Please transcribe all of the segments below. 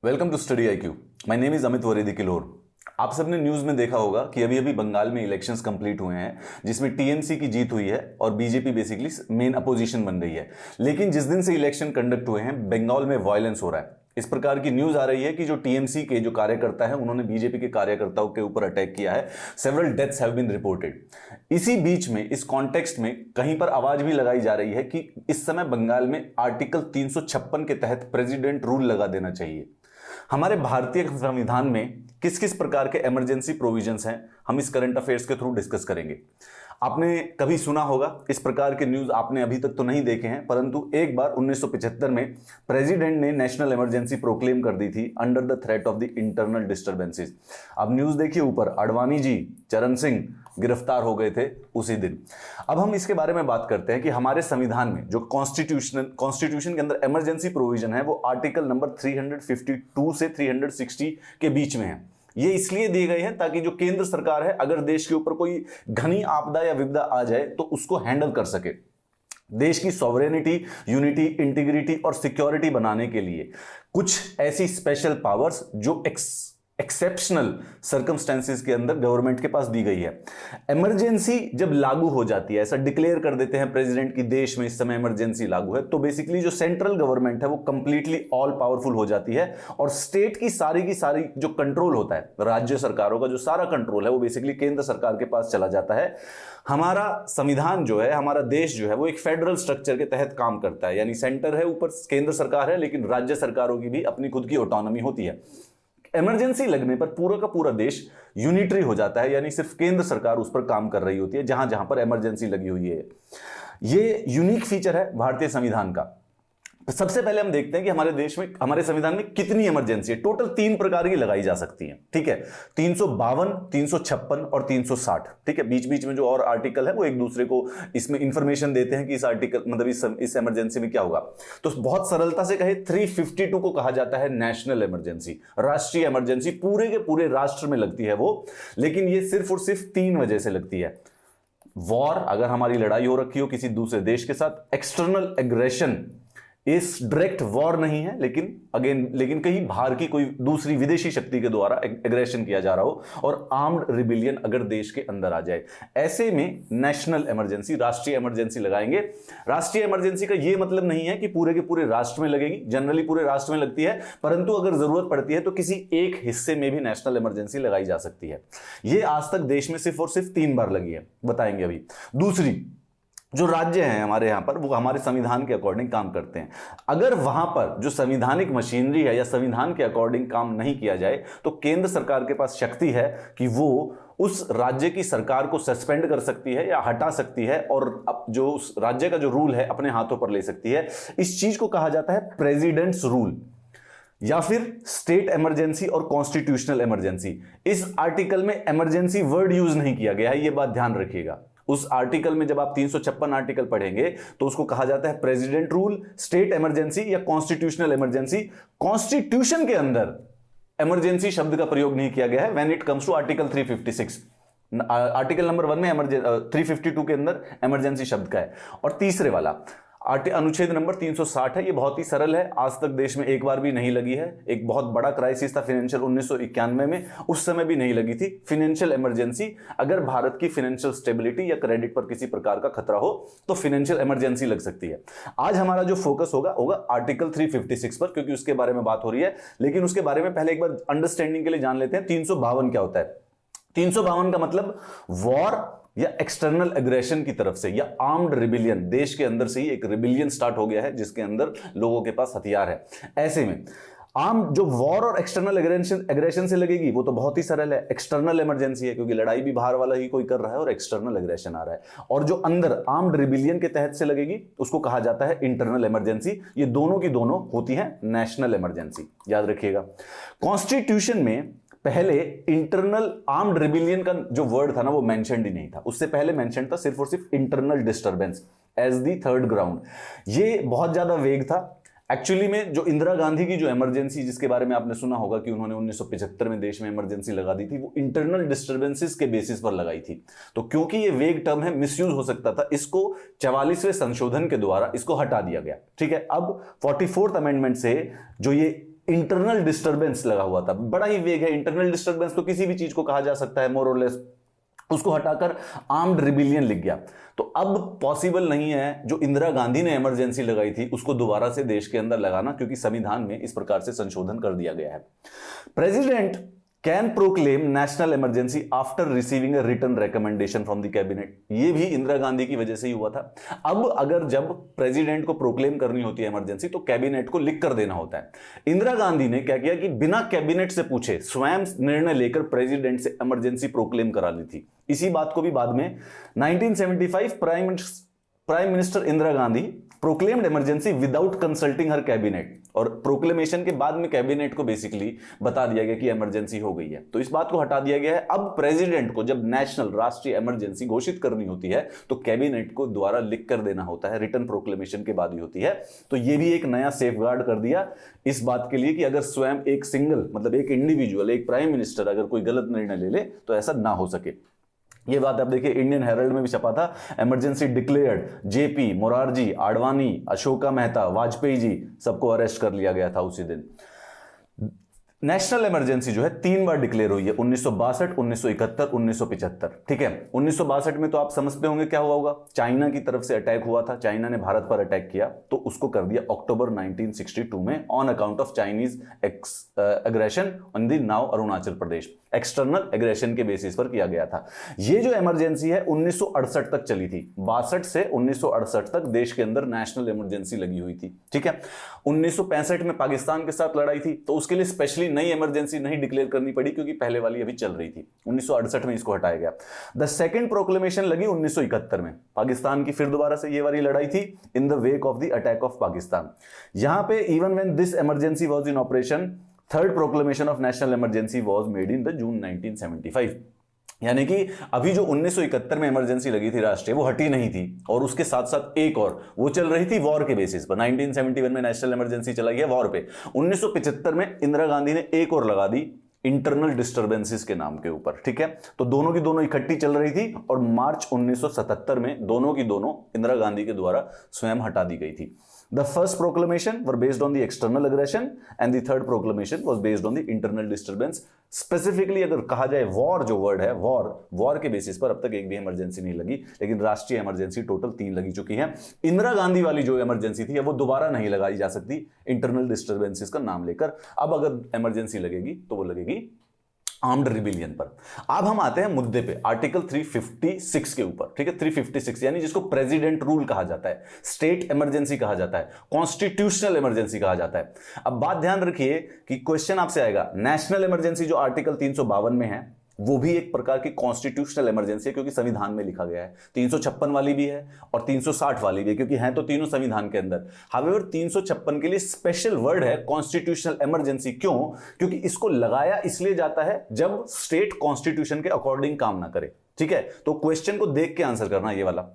Welcome to study IQ. My name is Amit वरेदी किलोर। आप सबने न्यूज में देखा होगा कि अभी अभी बंगाल में इलेक्शंस कंप्लीट हुए हैं, जिसमें टीएमसी की जीत हुई है और बीजेपी बेसिकली मेन अपोजिशन बन रही है। लेकिन जिस दिन से इलेक्शन कंडक्ट हुए हैं, बंगाल में वायलेंस हो रहा है। इस प्रकार की न्यूज आ रही है कि जो टीएमसी के जो कार्यकर्ता है, उन्होंने बीजेपी के कार्यकर्ताओं के ऊपर अटैक किया है। Several deaths have been reported. इसी बीच में, इस कॉन्टेक्स्ट में कहीं पर आवाज भी लगाई जा रही है कि इस समय बंगाल में आर्टिकल 356 के तहत प्रेसिडेंट रूल लगा देना चाहिए। हमारे भारतीय संविधान में किस किस प्रकार के इमरजेंसी प्रोविजंस हैं, हम इस करंट अफेयर्स के थ्रू डिस्कस करेंगे। आपने कभी सुना होगा, इस प्रकार के न्यूज आपने अभी तक तो नहीं देखे हैं, परंतु एक बार 1975 में प्रेसिडेंट ने नेशनल इमरजेंसी प्रोक्लेम कर दी थी under the threat of the internal disturbances. अब न्यूज देखिए ऊपर, अडवाणी जी, चरण सिंह गिरफ्तार हो गए थे उसी दिन। अब हम इसके बारे में बात करते हैं कि हमारे संविधान में जो कॉन्स्टिट्यूशन के अंदर इमरजेंसी प्रोविजन है, वो आर्टिकल नंबर 352 से 360 के बीच में है। ये इसलिए दिए गए हैं ताकि जो केंद्र सरकार है, अगर देश के ऊपर कोई घनी आपदा या विपदा आ जाए तो उसको हैंडल कर सके। देश की सॉवरेनिटी, यूनिटी, इंटीग्रिटी और सिक्योरिटी बनाने के लिए कुछ ऐसी स्पेशल पावर्स जो एक्सेप्शनल सर्कमस्टेंसेस के अंदर गवर्नमेंट के पास दी गई है। इमरजेंसी जब लागू हो जाती है, ऐसा डिक्लेयर कर देते हैं प्रेसिडेंट की देश में इस समय इमरजेंसी लागू है, तो बेसिकली जो सेंट्रल गवर्नमेंट है वो कंप्लीटली ऑल पावरफुल हो जाती है और स्टेट की सारी जो कंट्रोल होता है, राज्य सरकारों का जो सारा कंट्रोल है, वो बेसिकली केंद्र सरकार के पास चला जाता है। हमारा संविधान जो है, हमारा देश जो है, वो एक फेडरल स्ट्रक्चर के तहत काम करता है, यानी सेंटर है, ऊपर केंद्र सरकार है, लेकिन राज्य सरकारों की भी अपनी खुद की ऑटोनॉमी होती है। इमरजेंसी लगने पर पूरा का पूरा देश यूनिटरी हो जाता है, यानी सिर्फ केंद्र सरकार उस पर काम कर रही होती है जहां जहां पर इमरजेंसी लगी हुई है। ये यूनिक फीचर है भारतीय संविधान का। तो सबसे पहले हम देखते हैं कि हमारे देश में, हमारे संविधान में कितनी इमरजेंसी है। टोटल 3 प्रकार की लगाई जा सकती है, ठीक है। 352, 356 और 360, ठीक है। बीच बीच में जो और आर्टिकल है वो एक दूसरे को इसमें इंफॉर्मेशन देते हैं कि इस आर्टिकल मतलब इस इमरजेंसी में क्या होगा। तो बहुत सरलता से कहे, 352 को कहा जाता है नेशनल इमरजेंसी, राष्ट्रीय इमरजेंसी। पूरे के पूरे राष्ट्र में लगती है वो, लेकिन ये सिर्फ और सिर्फ 3 वजह से लगती है। वॉर, अगर हमारी लड़ाई हो रखी हो किसी दूसरे देश के साथ। एक्सटर्नल एग्रेशन, इस डायरेक्ट वॉर नहीं है, लेकिन कहीं बाहर की कोई दूसरी विदेशी शक्ति के द्वारा एग्रेशन किया जा रहा हो। और आर्म्ड रिबिलियन अगर देश के अंदर आ जाए, ऐसे में नेशनल इमरजेंसी, राष्ट्रीय इमरजेंसी लगाएंगे। राष्ट्रीय इमरजेंसी का यह मतलब नहीं है कि पूरे के पूरे राष्ट्र में लगेगी, जनरली पूरे राष्ट्र में लगती है, परंतु अगर जरूरत पड़ती है तो किसी एक हिस्से में भी नेशनल इमरजेंसी लगाई जा सकती है। यह आज तक देश में सिर्फ और सिर्फ 3 बार लगी है, बताएंगे अभी। दूसरी, जो राज्य हैं हमारे यहां पर, वो हमारे संविधान के अकॉर्डिंग काम करते हैं। अगर वहां पर जो संवैधानिक मशीनरी है या संविधान के अकॉर्डिंग काम नहीं किया जाए, तो केंद्र सरकार के पास शक्ति है कि वो उस राज्य की सरकार को सस्पेंड कर सकती है या हटा सकती है, और जो उस राज्य का जो रूल है अपने हाथों पर ले सकती है। इस चीज को कहा जाता है प्रेसिडेंट्स रूल, या फिर स्टेट इमरजेंसी और कॉन्स्टिट्यूशनल इमरजेंसी। इस आर्टिकल में इमरजेंसी वर्ड यूज नहीं किया गया है, यह बात ध्यान रखिएगा। उस आर्टिकल में जब आप 356 आर्टिकल पढ़ेंगे तो उसको कहा जाता है प्रेसिडेंट रूल, स्टेट इमरजेंसी या कॉन्स्टिट्यूशनल इमरजेंसी। कॉन्स्टिट्यूशन के अंदर इमरजेंसी शब्द का प्रयोग नहीं किया गया है when it comes to article 356। Article number 1 में 352 के अंदर इमरजेंसी शब्द का है। और तीसरे वाला अनुच्छेद नंबर 360 है। ये बहुत ही सरल है, आज तक देश में एक बार भी नहीं लगी है। एक बहुत बड़ा क्राइसिस था फाइनेंशियल 1991 में, उस समय भी नहीं लगी थी फाइनेंशियल इमरजेंसी। अगर भारत की फाइनेंशियल स्टेबिलिटी या क्रेडिट पर किसी प्रकार का खतरा हो तो फाइनेंशियल इमरजेंसी लग सकती है। आज हमारा जो फोकस होगा आर्टिकल 356 पर, क्योंकि उसके बारे में बात हो रही है। लेकिन उसके बारे में पहले एक बार अंडरस्टैंडिंग के लिए जान लेते हैं 352 क्या होता है। 352 का मतलब वॉर या एक्सटर्नल एग्रेशन की तरफ से, या आर्म्ड रिबिलियन। देश के अंदर से ही एक रिबिलियन स्टार्ट हो गया है जिसके अंदर लोगों के पास हथियार है। ऐसे में आम जो वॉर और एक्सटर्नल एग्रेशन से लगेगी वो तो बहुत ही सरल है, एक्सटर्नल इमरजेंसी है, क्योंकि लड़ाई भी बाहर वाला ही कोई कर रहा है और एक्सटर्नल एग्रेशन आ रहा है। और जो अंदर आर्म्ड रिबिलियन के तहत से लगेगी उसको कहा जाता है इंटरनल इमरजेंसी। ये दोनों की दोनों होती है नेशनल इमरजेंसी, याद रखिएगा। कॉन्स्टिट्यूशन में पहले इंटरनल आर्म्ड रिबिलियन का जो वर्ड था ना, वो मेंशन्ड ही नहीं था। उससे पहले मेंशन था सिर्फ और सिर्फ internal disturbance as the third ground. ये बहुत ज्यादा वेग था। एक्चुअली में जो इंदिरा गांधी की जो इमरजेंसी, जिसके बारे में आपने सुना होगा कि उन्होंने 1975 में देश में इमरजेंसी लगा दी थी, वो इंटरनल डिस्टर्बेंसेस के बेसिस पर लगाई थी। तो क्योंकि ये वेग टर्म है, मिसयूज हो सकता था, इसको 44वें संशोधन के द्वारा इसको हटा दिया गया। ठीक है, अब 44th अमेंडमेंट से जो ये इंटरनल डिस्टर्बेंस लगा हुआ था। बड़ा ही वेग है, इंटरनल डिस्टर्बेंस तो किसी भी चीज को कहा जा सकता है मोर और लेस, उसको हटाकर आर्म्ड रिबिलियन लिख गया। तो अब पॉसिबल नहीं है जो इंदिरा गांधी ने इमरजेंसी लगाई थी उसको दोबारा से देश के अंदर लगाना, क्योंकि संविधान में इस प्रकार से संशोधन कर दिया गया है। President can proclaim national emergency after receiving a written recommendation from the cabinet. ये भी इंदिरा गांधी की वजह से ही हुआ था। अब अगर जब प्रेसिडेंट को प्रोक्लेम करनी होती है इमरजेंसी तो कैबिनेट को लिख कर देना होता है। इंदिरा गांधी ने क्या किया कि बिना कैबिनेट से पूछे स्वयं निर्णय लेकर प्रेसिडेंट से इमरजेंसी प्रोक्लेम करा ली थी। इसी बात को भी बाद में 1975 prime minister Indira Gandhi proclaimed emergency without consulting her cabinet, और प्रोक्लेमेशन के बाद में कैबिनेट को बेसिकली बता दिया गया कि इमरजेंसी हो गई है। तो इस बात को हटा दिया गया है। अब प्रेसिडेंट को जब नेशनल राष्ट्रीय इमरजेंसी घोषित करनी होती है तो कैबिनेट को द्वारा लिख कर देना होता है, रिटन प्रोक्लेमेशन के बाद ही होती है। तो यह भी एक नया सेफगार्ड कर दिया इस बात के लिए कि अगर स्वयं एक सिंगल मतलब एक इंडिविजुअल, एक प्राइम मिनिस्टर अगर कोई गलत निर्णय ले ले तो ऐसा ना हो सके। ये बात आप देखिए इंडियन हेराल्ड में भी छपा था, emergency declared, JP, Morarji, Advani, Ashoka Mehta, Vajpayee ji सबको अरेस्ट कर लिया गया था उसी दिन। नेशनल इमरजेंसी जो है 3 बार डिक्लेयर हुई है, 1962, 1971, 1975। ठीक है, 1962 में तो आप समझते होंगे क्या हुआ होगा, चाइना की तरफ से अटैक हुआ था, चाइना ने भारत पर अटैक किया तो उसको कर दिया अक्टूबर 1962 में on account of Chinese aggression on the now Arunachal Pradesh. External aggression के बेसिस पर किया गया था। यह जो इमरजेंसी है 1968 तक चली थी, 62 से 1968 तक देश के अंदर नेशनल इमरजेंसी लगी हुई थी। ठीक है, 1965 में पाकिस्तान के साथ लड़ाई थी तो उसके लिए स्पेशली नई इमरजेंसी नहीं डिक्लेयर करनी पड़ी क्योंकि पहले वाली अभी चल रही थी। 1968 में इसको हटाया गया। द सेकंड प्रोक्लेमेशन लगी 1971 में, पाकिस्तान की फिर दोबारा से ये वाली लड़ाई थी in the wake of the attack of Pakistan. यहां पे even when this emergency was in operation, third proclamation of national emergency was made in the June 1975। यानी कि अभी जो 1971 में इमरजेंसी लगी थी राष्ट्रीय, वो हटी नहीं थी, और उसके साथ साथ एक और वो चल रही थी वॉर के बेसिस पर। 1971 में नेशनल इमरजेंसी चला गया वॉर पे। 1975 में इंदिरा गांधी ने एक और लगा दी इंटरनल डिस्टर्बेंसेस के नाम के ऊपर। ठीक है, तो दोनों की दोनों इकट्ठी चल रही थी और मार्च 1977 में दोनों की दोनों इंदिरा गांधी के द्वारा स्वयं हटा दी गई थी। The first proclamation were based on the external aggression and the third proclamation was based on the internal disturbance. Specifically अगर कहा जाए वॉर, जो वर्ड है वॉर के बेसिस पर अब तक एक भी इमरजेंसी नहीं लगी, लेकिन राष्ट्रीय इमरजेंसी टोटल 3 लगी चुकी है। इंदिरा गांधी वाली जो इमरजेंसी थी वो दोबारा नहीं लगाई जा सकती इंटरनल डिस्टर्बेंसेस का नाम लेकर। अब अगर इमरजेंसी लगेगी तो वो लगेगी आर्म्ड रिबिलियन पर। अब हम आते हैं मुद्दे पे, आर्टिकल 356 के ऊपर। ठीक है, 356 यानी जिसको प्रेसिडेंट रूल कहा जाता है, स्टेट इमरजेंसी कहा जाता है, कॉन्स्टिट्यूशनल इमरजेंसी कहा जाता है। अब बात ध्यान रखिए कि क्वेश्चन आपसे आएगा, नेशनल इमरजेंसी जो आर्टिकल 352 में है वो भी एक प्रकार की कॉन्स्टिट्यूशनल इमरजेंसी है क्योंकि संविधान में लिखा गया है। 356 वाली भी है और 360 वाली भी है क्योंकि हैं तो तीनों संविधान के अंदर। हावेवर 356 के लिए स्पेशल वर्ड है कॉन्स्टिट्यूशनल इमरजेंसी। क्यों? क्योंकि इसको लगाया इसलिए जाता है जब स्टेट कॉन्स्टिट्यूशन के अकॉर्डिंग काम ना करे। ठीक है, तो क्वेश्चन को देख के आंसर करना ये वाला।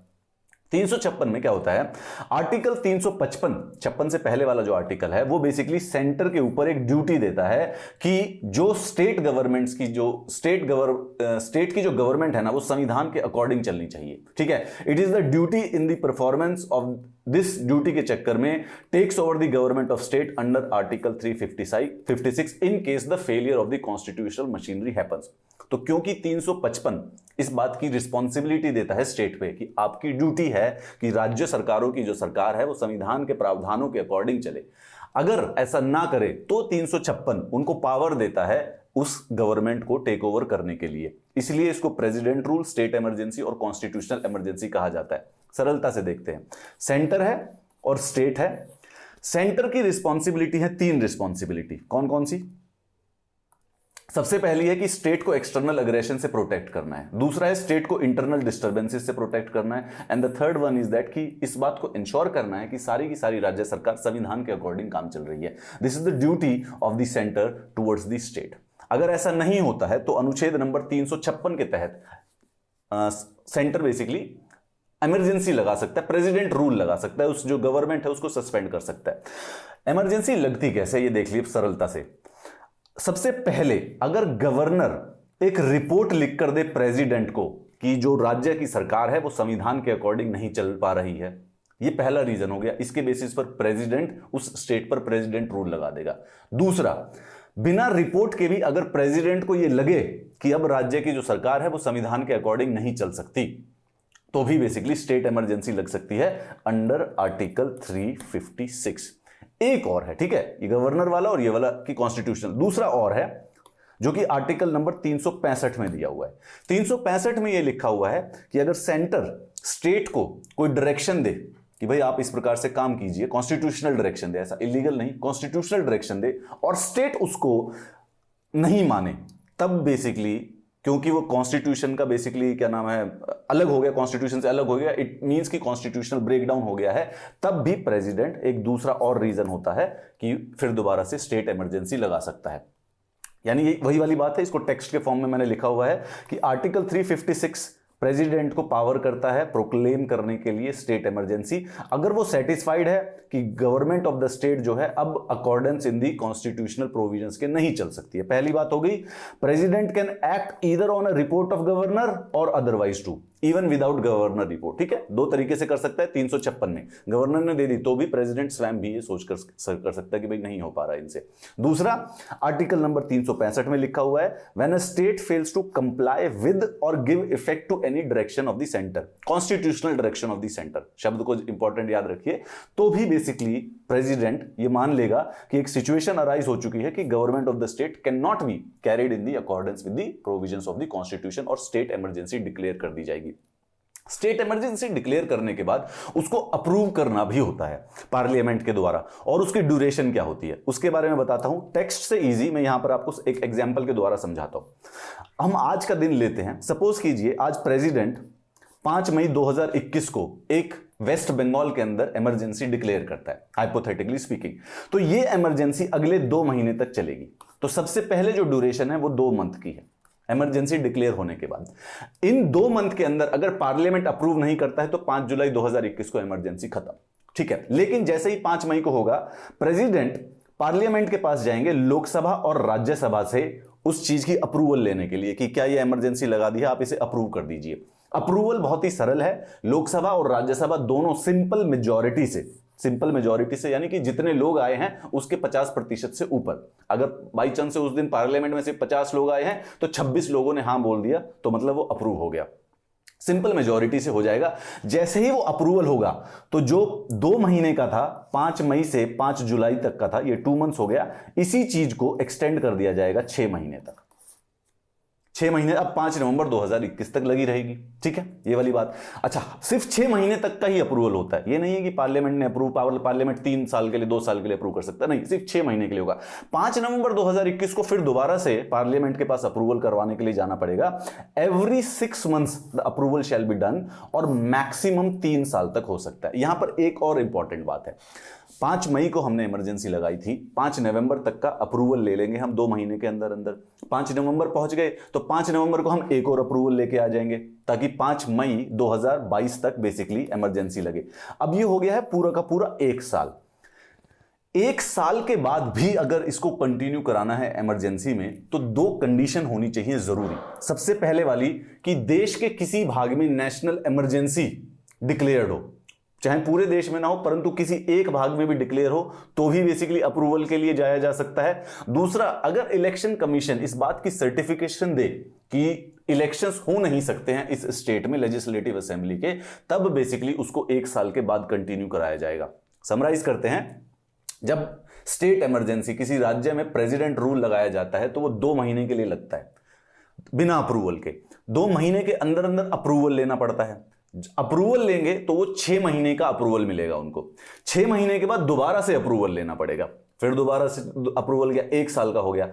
356 में क्या होता है, आर्टिकल 356 से पहले वाला जो आर्टिकल है वो बेसिकली सेंटर के ऊपर एक ड्यूटी देता है कि जो स्टेट गवर्नमेंट्स की जो स्टेट की जो गवर्नमेंट है ना वो संविधान के अकॉर्डिंग चलनी चाहिए। ठीक है, it is the duty in the performance of this duty के चक्कर में takes over the government of state under article 356 in case the failure of the constitutional machinery happens. तो क्योंकि 355 इस बात की रिस्पॉन्सिबिलिटी देता है स्टेट पे कि आपकी ड्यूटी है कि राज्य सरकारों की जो सरकार है वो संविधान के प्रावधानों के अकॉर्डिंग चले। अगर ऐसा ना करे तो 356 उनको पावर देता है उस गवर्नमेंट को टेक ओवर करने के लिए। इसलिए इसको प्रेसिडेंट रूल, स्टेट इमरजेंसी और कॉन्स्टिट्यूशनल इमरजेंसी कहा जाता है। सरलता से देखते हैं, सेंटर है और स्टेट है। सेंटर की रिस्पॉन्सिबिलिटी है 3 रिस्पॉन्सिबिलिटी। कौन कौन सी? सबसे पहली है कि स्टेट को एक्सटर्नल अग्रेशन से प्रोटेक्ट करना है, दूसरा है स्टेट को इंटरनल डिस्टर्बेंसेस से प्रोटेक्ट करना है, and the third one is that कि इस बात को इंश्योर करना है कि सारी की सारी राज्य सरकार संविधान के अकॉर्डिंग काम चल रही है। This is the duty of the centre towards the state. अगर ऐसा नहीं होता है तो अनुच्छेद नंबर 356 के तहत सेंटर बेसिकली इमरजेंसी लगा सकता है, प्रेसिडेंट रूल लगा सकता है, उस जो गवर्नमेंट है उसको सस्पेंड कर सकता है। इमरजेंसी लगती कैसे ये देख लीजिए सरलता से। सबसे पहले अगर गवर्नर एक रिपोर्ट लिख कर दे प्रेसिडेंट को कि जो राज्य की सरकार है वो संविधान के अकॉर्डिंग नहीं चल पा रही है, ये पहला रीजन हो गया, इसके बेसिस पर प्रेसिडेंट उस स्टेट पर प्रेसिडेंट रूल लगा देगा। दूसरा, बिना रिपोर्ट के भी अगर प्रेसिडेंट को यह लगे कि अब राज्य की जो सरकार है वो संविधान के अकॉर्डिंग नहीं चल सकती, तो भी बेसिकली स्टेट इमरजेंसी लग सकती है अंडर आर्टिकल 356। एक और है, ठीक है, ये गवर्नर वाला और ये वाला की कॉन्स्टिट्यूशनल। दूसरा और है जो कि आर्टिकल नंबर 365 में दिया हुआ है। 365 में यह लिखा हुआ है कि अगर सेंटर स्टेट को कोई डायरेक्शन दे कि भाई आप इस प्रकार से काम कीजिए, कॉन्स्टिट्यूशनल डायरेक्शन दे, ऐसा इलीगल नहीं, कॉन्स्टिट्यूशनल डायरेक्शन दे, और स्टेट उसको नहीं माने, तब बेसिकली क्योंकि वो कॉन्स्टिट्यूशन का बेसिकली क्या नाम है अलग हो गया, कॉन्स्टिट्यूशन से अलग हो गया, इट मींस कि कॉन्स्टिट्यूशनल ब्रेकडाउन हो गया है, तब भी प्रेसिडेंट एक दूसरा और रीजन होता है कि फिर दोबारा से स्टेट इमरजेंसी लगा सकता है। यानी ये वही वाली बात है, इसको टेक्स्ट के फॉर्म में मैंने लिखा हुआ है कि आर्टिकल 356 प्रेसिडेंट को पावर करता है प्रोक्लेम करने के लिए स्टेट इमरजेंसी, अगर वो सेटिस्फाइड है कि गवर्नमेंट ऑफ द स्टेट जो है अब accordance in the constitutional provisions के नहीं चल सकती है। पहली बात हो गई, president can act either on a report of governor और otherwise too, even without governor report, ठीक है, दो तरीके से कर सकता है। 356 में गवर्नर ने दे दी तो भी प्रेसिडेंट स्वयं भी ये सोच कर सकता है कि भाई नहीं हो पा रहा है इनसे। दूसरा, आर्टिकल नंबर 365 में लिखा हुआ है, when a state fails to comply with और give effect to any direction of the centre, constitutional direction of the centre, शब्द को इंपॉर्टेंट याद रखिए, तो भी बेसिकली प्रेसिडेंट ये मान लेगा कि एक सिचुएशन अराइज हो चुकी है कि government of the state can not be carried in the accordance with the provisions of the constitution, और स्टेट इमरजेंसी डिक्लेयर कर दी जाएगी। स्टेट इमरजेंसी डिक्लेयर करने के बाद उसको अप्रूव करना भी होता है पार्लियामेंट के द्वारा, और उसकी ड्यूरेशन क्या होती है उसके बारे में बताता हूं, टेक्स्ट से इजी, मैं यहां पर आपको एक एग्जांपल के द्वारा समझाता हूं। हम आज का दिन लेते हैं, सपोज कीजिए आज प्रेसिडेंट 5 मई 2021 को एक वेस्ट बंगाल के अंदर इमरजेंसी डिक्लेयर करता है, हाइपोथेटिकली स्पीकिंग, तो ये इमरजेंसी अगले 2 महीने तक चलेगी। तो सबसे पहले जो ड्यूरेशन है वो 2 मंथ की है इमरजेंसी डिक्लेयर होने के बाद। इन 2 मंथ के अंदर अगर पार्लियामेंट अप्रूव नहीं करता है तो 5 जुलाई 2021 को इमरजेंसी खत्म, ठीक है। लेकिन जैसे ही 5 मई को होगा, प्रेसिडेंट पार्लियामेंट के पास जाएंगे लोकसभा और राज्यसभा से उस चीज की अप्रूवल लेने के लिए कि क्या यह इमरजेंसी लगा दी है, आप इसे अप्रूव कर दीजिए। अप्रूवल बहुत ही सरल है, लोकसभा और राज्यसभा दोनों सिंपल मेजॉरिटी से, यानी कि जितने लोग आए हैं उसके 50% से ऊपर। अगर बाई चांस से उस दिन पार्लियामेंट में से 50 लोग आए हैं तो 26 लोगों ने हां बोल दिया तो मतलब वो अप्रूव हो गया, सिंपल मेजॉरिटी से हो जाएगा। जैसे ही वो अप्रूवल होगा तो जो 2 महीने का था, 5 मई से 5 जुलाई तक का था, ये 2 मंथ्स हो गया, इसी चीज को एक्सटेंड कर दिया जाएगा 6 महीने तक। 6 महीने अब 5 नवंबर 2021 तक लगी रहेगी, ठीक है, ये वाली बात। अच्छा, सिर्फ 6 महीने तक का ही अप्रूवल होता है, ये नहीं है कि पार्लियामेंट ने अप्रूव, पार्लियामेंट 3 साल के लिए 2 साल के लिए अप्रूव कर सकता है, नहीं, सिर्फ 6 महीने के लिए होगा। 5 नवंबर 2021 को फिर दोबारा से पार्लियामेंट के पास अप्रूवल करवाने के लिए जाना पड़ेगा। Every 6 months the approval shall be done, और मैक्सिमम 3 साल तक हो सकता है। यहां पर एक और इंपॉर्टेंट बात है, 5 मई को हमने इमरजेंसी लगाई थी, 5 नवंबर तक का अप्रूवल ले लेंगे हम 2 महीने के अंदर अंदर। 5 नवंबर पहुंच गए तो 5 नवंबर को हम एक और अप्रूवल लेके आ जाएंगे ताकि 5 मई 2022 तक बेसिकली इमरजेंसी लगे। अब ये हो गया है पूरा का पूरा 1 साल। 1 साल के बाद भी अगर इसको कंटिन्यू कराना है इमरजेंसी में तो 2 कंडीशन होनी चाहिए जरूरी। सबसे पहले वाली कि देश के किसी भाग में नेशनल इमरजेंसी डिक्लेयर्ड हो, चाहे पूरे देश में ना हो परंतु किसी एक भाग में भी डिक्लेयर हो तो भी बेसिकली अप्रूवल के लिए जाया जा सकता है। दूसरा, अगर इलेक्शन कमीशन इस बात की सर्टिफिकेशन दे कि इलेक्शंस हो नहीं सकते हैं इस स्टेट में लेजिस्लेटिव असेंबली के, तब बेसिकली उसको 1 साल के बाद कंटिन्यू कराया जाएगा। समराइज करते हैं, जब स्टेट इमरजेंसी किसी राज्य में प्रेसिडेंट रूल लगाया जाता है तो वो 2 महीने के लिए लगता है बिना अप्रूवल के। 2 महीने के अंदर अंदर अप्रूवल लेना पड़ता है। अप्रूवल लेंगे तो वो 6 महीने का अप्रूवल मिलेगा उनको। 6 महीने के बाद दोबारा से अप्रूवल लेना पड़ेगा, फिर दोबारा से अप्रूवल गया, 1 साल का हो गया।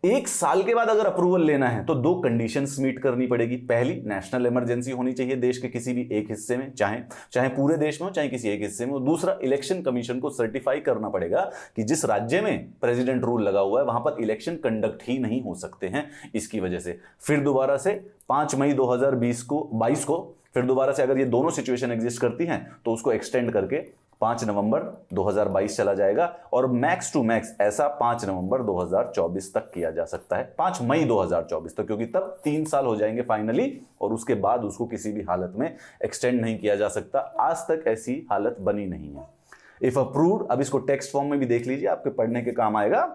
1 साल के बाद अगर अप्रूवल लेना है तो 2 कंडीशंस मीट करनी पड़ेगी। पहली, नेशनल इमरजेंसी होनी चाहिए देश के किसी भी एक हिस्से में, चाहे पूरे देश में हो चाहे किसी एक हिस्से में हो। दूसरा, इलेक्शन कमीशन को सर्टिफाई करना पड़ेगा कि जिस राज्य में प्रेसिडेंट रूल लगा हुआ है वहां पर इलेक्शन कंडक्ट ही नहीं हो सकते हैं इसकी वजह से। फिर दोबारा से 5 मई 2022 को फिर दोबारा से अगर ये दोनों सिचुएशन एग्जिस्ट करती हैं तो उसको एक्सटेंड करके 5 नवंबर 2022 चला जाएगा और मैक्स टू मैक्स ऐसा 5 नवंबर 2024 तक किया जा सकता है, 5 मई 2024 तक, क्योंकि तब 3 साल हो जाएंगे फाइनली और उसके बाद उसको किसी भी हालत में एक्सटेंड नहीं किया जा सकता। आज तक ऐसी हालत बनी नहीं है। इफ अप्रूव्ड, अब इसको टेक्स्ट फॉर्म में भी देख लीजिए, आपके पढ़ने के काम आएगा।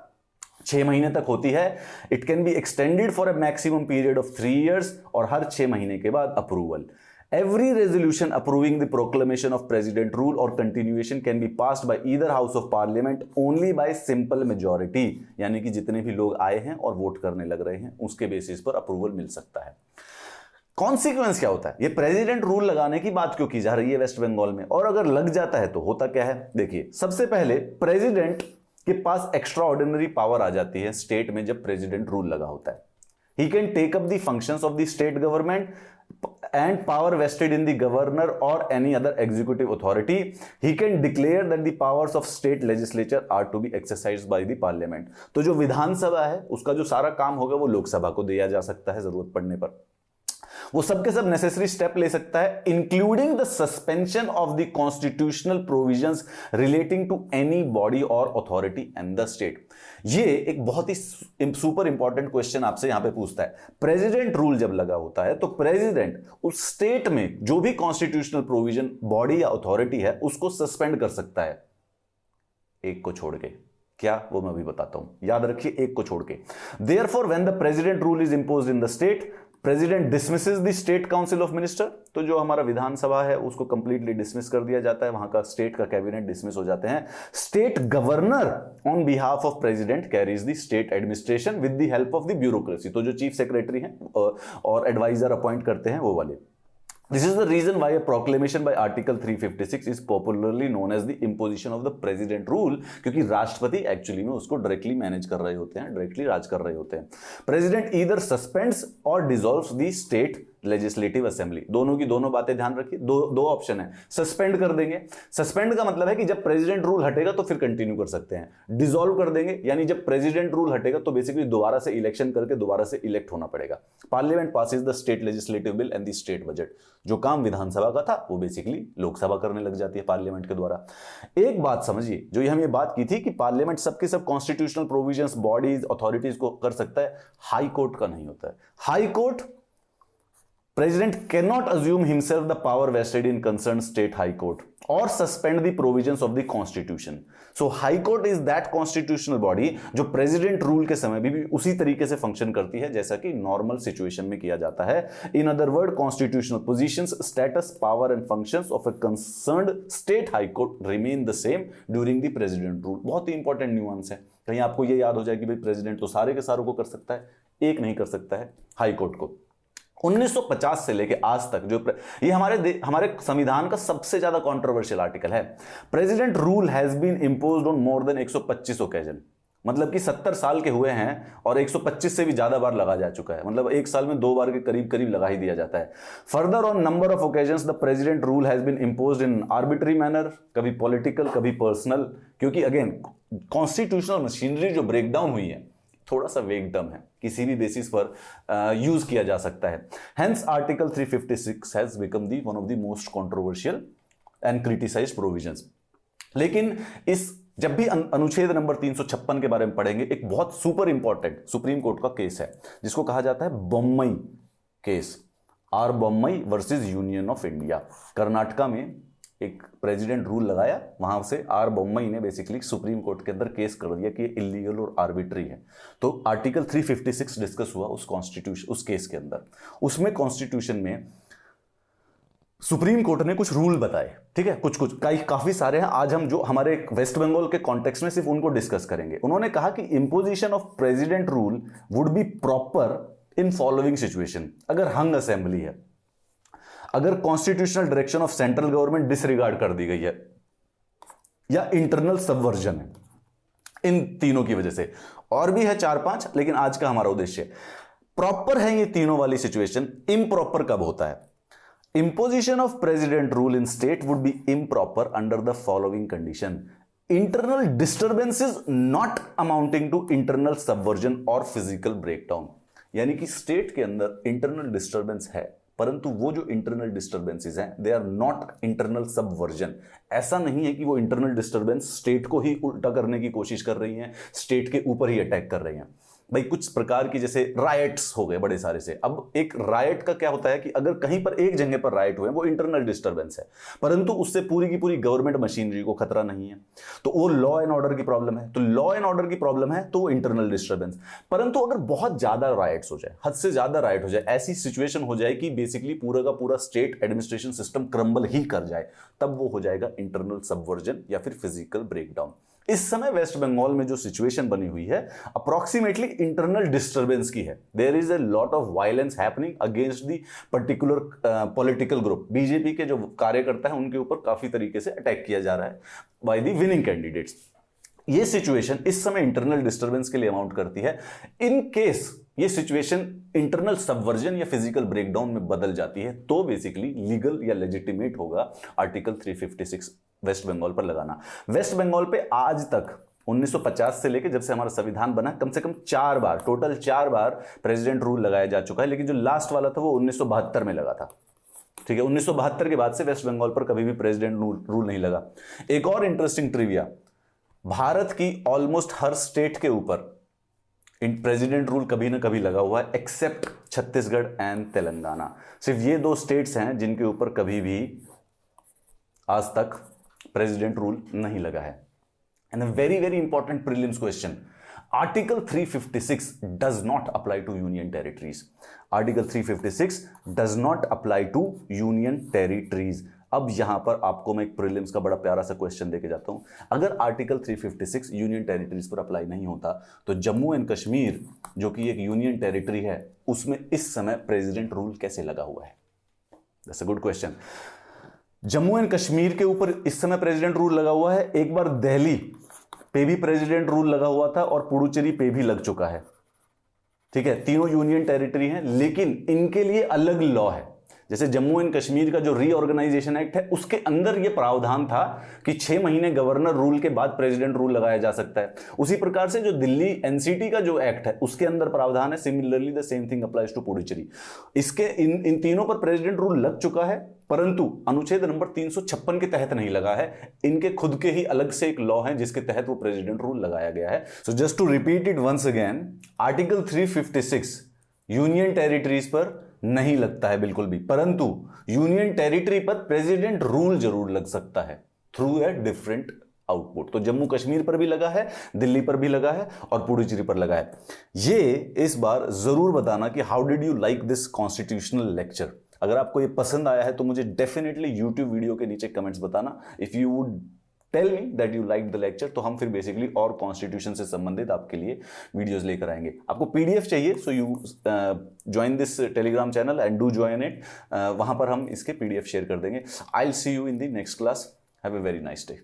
6 महीने तक होती है। It can be extended for a maximum period of 3 years और हर 6 महीने के बाद approval. Every resolution approving the proclamation of president rule or continuation can be passed by either house of parliament only by simple majority, यानी कि जितने भी लोग आए हैं और वोट करने लग रहे हैं उसके बेसिस पर अप्रूवल मिल सकता है। कॉन्सिक्वेंस क्या होता है? ये प्रेसिडेंट रूल लगाने की बात क्यों की जा रही है वेस्ट बंगाल में, और अगर लग जाता है तो होता क्या है? देखिए, सबसे पहले प्रेसिडेंट के पास एक्स्ट्रा ऑर्डिनरी पावर आ जाती है स्टेट में जब प्रेसिडेंट रूल लगा होता है। He can take up the functions of the state government and power vested in the governor or any other executive authority. He can declare that the powers of state legislature are to be exercised by the parliament. तो जो विधानसभा है उसका जो सारा काम होगा वो लोकसभा को दिया जा सकता है जरूरत पड़ने पर। वो सबके सब नेसेसरी स्टेप ले सकता है, including the suspension of the constitutional provisions relating to any body or authority in the state. ये एक बहुत ही सुपर इंपॉर्टेंट क्वेश्चन आपसे यहां पे पूछता है। प्रेसिडेंट रूल जब लगा होता है तो प्रेसिडेंट उस स्टेट में जो भी कॉन्स्टिट्यूशनल प्रोविजन बॉडी या अथॉरिटी है उसको सस्पेंड कर सकता है, एक को छोड़ के। क्या? वो मैं अभी बताता हूं, याद रखिए, एक को छोड़ के। Therefore when the president rule is imposed in the state, president dismisses the state council of minister. तो जो हमारा विधानसभा है उसको कंप्लीटली डिसमिस कर दिया जाता है, वहां का स्टेट का कैबिनेट डिसमिस हो जाते हैं। State governor on behalf of president carries the state administration with the help of the bureaucracy. तो जो चीफ सेक्रेटरी हैं और एडवाइजर अपॉइंट करते हैं वो वाले। This is the reason why a proclamation by Article 356 is popularly known as the imposition of the president rule, क्योंकि राष्ट्रपति एक्चुअली में उसको डायरेक्टली मैनेज कर रहे होते हैं, डायरेक्टली राज कर रहे होते हैं। प्रेसिडेंट ईदर सस्पेंड्स और dissolves the state legislative assembly. दोनों की दोनों बातें ध्यान रखिए, दो ऑप्शन है। सस्पेंड कर देंगे, सस्पेंड का मतलब है कि जब प्रेसिडेंट रूल हटेगा तो फिर कंटिन्यू कर सकते हैं। डिसॉल्व कर देंगे यानी जब प्रेसिडेंट रूल हटेगा तो बेसिकली दोबारा से इलेक्शन करके दोबारा से इलेक्ट होना पड़ेगा। Parliament passes the state legislative bill and the state budget. जो काम विधानसभा का था वो बेसिकली लोकसभा करने लग जाती है पार्लियामेंट के द्वारा। एक बात समझिए, जो हम ये बात की थी कि पार्लियामेंट सबके सब कॉन्स्टिट्यूशनल प्रोविजंस बॉडीज अथॉरिटीज को कर सकता है, हाई कोर्ट का नहीं होता है। High court, President cannot assume himself the power vested in concerned state high court or suspend the provisions of the constitution. So high court is that constitutional body जो president rule के समय भी उसी तरीके से फंक्शन करती है जैसा कि नॉर्मल सिचुएशन में किया जाता है। In other words, constitutional positions, status, power and functions of a concerned state high court remain the same during the president rule. बहुत ही इंपॉर्टेंट न्यूआंस है, कहीं आपको ये याद हो जाए कि भाई प्रेसिडेंट तो सारे के सारों को कर सकता है, एक नहीं कर सकता है, हाई कोर्ट को। 1950 से लेके आज तक जो ये हमारे संविधान का सबसे ज्यादा कंट्रोवर्शियल आर्टिकल है। President rule has been imposed on more than 125 occasion, मतलब कि 70 साल के हुए हैं और 125 से भी ज्यादा बार लगा जा चुका है, मतलब एक साल में 2 बार के करीब करीब लगा ही दिया जाता है। Further on number of occasions the president rule has been imposed in arbitrary manner, कभी पॉलिटिकल कभी पर्सनल, क्योंकि अगेन कॉन्स्टिट्यूशनल मशीनरी जो ब्रेकडाउन हुई है थोड़ा सा वेग टर्म है, किसी भी बेसिस पर यूज किया जा सकता है। Hence article 356 has become the one of the most controversial and criticised provisions. लेकिन इस जब भी अनुच्छेद नंबर 356 के बारे में पढ़ेंगे, एक बहुत सुपर इंपॉर्टेंट सुप्रीम कोर्ट का केस है जिसको कहा जाता है Bommai case, R Bommai versus union of India. Karnataka में एक प्रेसिडेंट रूल लगाया, वहां से आर बोम्मई ने बेसिकली सुप्रीम कोर्ट के अंदर केस कर दिया कि ये इलीगल और आर्बिट्री है। तो आर्टिकल 356 डिस्कस हुआ उस केस के अंदर। उसमें कॉन्स्टिट्यूशन में सुप्रीम कोर्ट ने कुछ रूल बताए, ठीक है, कुछ काफी सारे हैं। आज हम जो हमारे वेस्ट बंगाल के कॉन्टेक्स्ट में सिर्फ उनको डिस्कस करेंगे। उन्होंने कहा कि imposition of president rule would be proper in following situation. अगर हंग असेंबली है, अगर constitutional direction of central government disregard कर दी गई है, या इंटरनल सबवर्जन है, इन तीनों की वजह से। और भी है 4-5, लेकिन आज का हमारा उद्देश्य प्रॉपर है ये तीनों वाली सिचुएशन। इम्प्रॉपर कब होता है? Imposition of president rule in state would be improper under the following condition: internal disturbances not amounting to internal subversion or physical breakdown। यानी कि स्टेट के अंदर इंटरनल डिस्टर्बेंस है, परंतु वो जो इंटरनल डिस्टर्बेंसेस हैं they are not internal subversion. ऐसा नहीं है कि वो इंटरनल डिस्टर्बेंस स्टेट को ही उल्टा करने की कोशिश कर रही हैं, स्टेट के ऊपर ही अटैक कर रही हैं। भाई कुछ प्रकार की जैसे रायट्स हो गए बड़े सारे से। अब एक रायट का क्या होता है कि अगर कहीं पर एक जगह पर रायट हुए वो इंटरनल डिस्टर्बेंस है, परंतु उससे पूरी की पूरी गवर्नमेंट मशीनरी को खतरा नहीं है, तो वो लॉ एंड ऑर्डर की प्रॉब्लम है। तो लॉ एंड ऑर्डर की प्रॉब्लम है तो इंटरनल डिस्टर्बेंस। परंतु अगर बहुत ज्यादा रायट्स हो जाए, हद से ज्यादा रायट हो जाए, ऐसी सिचुएशन हो जाए कि बेसिकली पूरा का पूरा स्टेट एडमिनिस्ट्रेशन सिस्टम क्रम्बल ही कर जाए, तब वो हो जाएगा इंटरनल सबवर्जन या फिर फिजिकल ब्रेकडाउन। इस समय वेस्ट बंगाल में जो सिचुएशन बनी हुई है अप्रोक्सीमेटली इंटरनल डिस्टर्बेंस की है। There is a lot of violence happening against the particular political group. BJP के जो कार्यकर्ता हैं उनके ऊपर काफी तरीके से अटैक किया जा रहा है बाय द विनिंग कैंडिडेट्स। ये सिचुएशन इस समय इंटरनल डिस्टर्बेंस के लिए अमाउंट करती है। इन केस ये सिचुएशन इंटरनल सबवर्जन या फिजिकल ब्रेकडाउन में बदल जाती है तो बेसिकली लीगल या लेजिटिमेट होगा आर्टिकल 356 वेस्ट बंगाल पर लगाना। वेस्ट बंगाल पे आज तक 1950 से लेकर जब से हमारा संविधान बना कम से कम 4 बार, टोटल 4 बार प्रेसिडेंट रूल लगाया जा चुका है, लेकिन जो लास्ट वाला था वो 1972 में लगा था। ठीक है, 1972 के बाद से वेस्ट बंगाल पर कभी भी प्रेसिडेंट रूल नहीं लगा। एक और इंटरेस्टिंग ट्रिविया, भारत की ऑलमोस्ट हर स्टेट के ऊपर प्रेसिडेंट रूल कभी ना कभी लगा हुआ है एक्सेप्ट छत्तीसगढ़ एंड तेलंगाना। सिर्फ ये 2 स्टेट्स हैं जिनके ऊपर कभी भी आज तक प्रेसिडेंट रूल नहीं लगा है। And a very very important prelims question, article 356 does not apply to union territories. Article 356 does not apply to union territories. अब यहां पर आपको मैं एक प्रीलिम्स का बड़ा प्यारा सा क्वेश्चन देके जाता हूं। अगर आर्टिकल 356 यूनियन टेरिटरीज पर अप्लाई नहीं होता तो जम्मू एंड कश्मीर जो कि एक यूनियन टेरिटरी है उसमें इस समय प्रेसिडेंट रूल कैसे लगा हुआ है? That's a good question. Jammu and Kashmir के ऊपर इस समय प्रेसिडेंट रूल लगा हुआ है। एक बार दिल्ली पे भी प्रेसिडेंट रूल लगा हुआ था और पुडुचेरी पे भी लग चुका है। ठीक है, तीनों यूनियन टेरिटरी हैं लेकिन इनके लिए अलग लॉ है। जैसे जम्मू एंड कश्मीर का जो रीऑर्गेनाइजेशन एक्ट है उसके अंदर यह प्रावधान था कि 6 महीने गवर्नर रूल के बाद प्रेसिडेंट रूल लगाया जा सकता है। उसी प्रकार से जो दिल्ली एनसीटी का जो एक्ट है उसके अंदर प्रावधान है, similarly the same thing applies to Puducherry. इसके इन तीनों पर प्रेसिडेंट रूल लग चुका है, परंतु अनुच्छेद नंबर 356 के तहत नहीं लगा है। इनके खुद के ही अलग से एक लॉ है जिसके तहत वो प्रेसिडेंट रूल लगाया गया है। So just to repeat it once again, article 356 union territories पर नहीं लगता है बिल्कुल भी, परंतु यूनियन टेरिटरी पर प्रेसिडेंट रूल जरूर लग सकता है थ्रू ए डिफरेंट आउटपुट। तो जम्मू कश्मीर पर भी लगा है, दिल्ली पर भी लगा है और पुडुचेरी पर लगा है। ये इस बार जरूर बताना कि how did you like this constitutional lecture. अगर आपको ये पसंद आया है तो मुझे डेफिनेटली यूट्यूब वीडियो के नीचे कमेंट्स बताना। If you would tell me that you like the lecture, तो हम फिर बेसिकली और कॉन्स्टिट्यूशन से संबंधित आपके लिए वीडियोस लेकर आएंगे। आपको पीडीएफ चाहिए so you join this Telegram channel and do join it. वहां पर हम इसके पीडीएफ शेयर कर देंगे। I will see you in the next class. Have a very nice day.